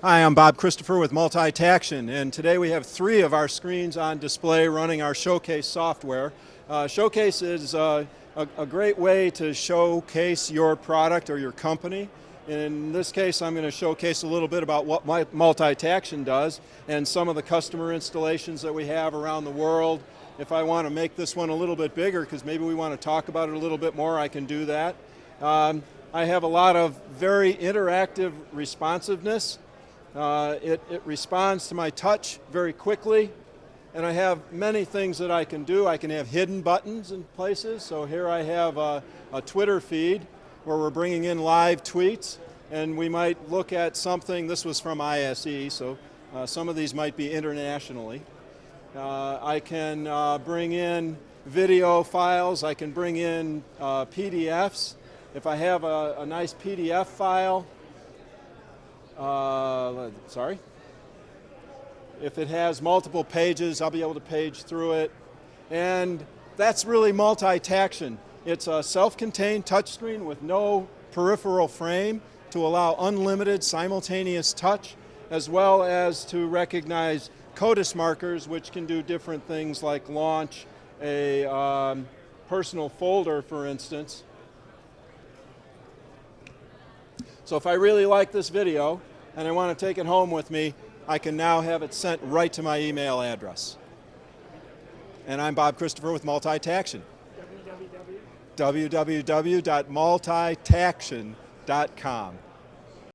Hi, I'm Bob Christopher with MultiTaction, and today we have 3 of our screens on display running our Showcase software. Showcase is a great way to showcase your product or your company. In this case, I'm going to showcase a little bit about what MultiTaction does and some of the customer installations that we have around the world. If I want to make this one a little bit bigger, because maybe we want to talk about it a little bit more, I can do that. I have a lot of very interactive responsiveness. It responds to my touch very quickly, and I have many things that I can do. I can have hidden buttons in places. So here I have a Twitter feed where we're bringing in live tweets, and we might look at something. This was from ISE, so some of these might be internationally. I can bring in video files. I can bring in PDFs. If I have a nice PDF file, if it has multiple pages, I'll be able to page through it. And that's really MultiTaction. It's a self-contained touchscreen with no peripheral frame to allow unlimited simultaneous touch, as well as to recognize CODIS markers, which can do different things like launch a personal folder, for instance. So if I really like this video and I want to take it home with me, I can now have it sent right to my email address. And I'm Bob Christopher with MultiTaction. www.multitaction.com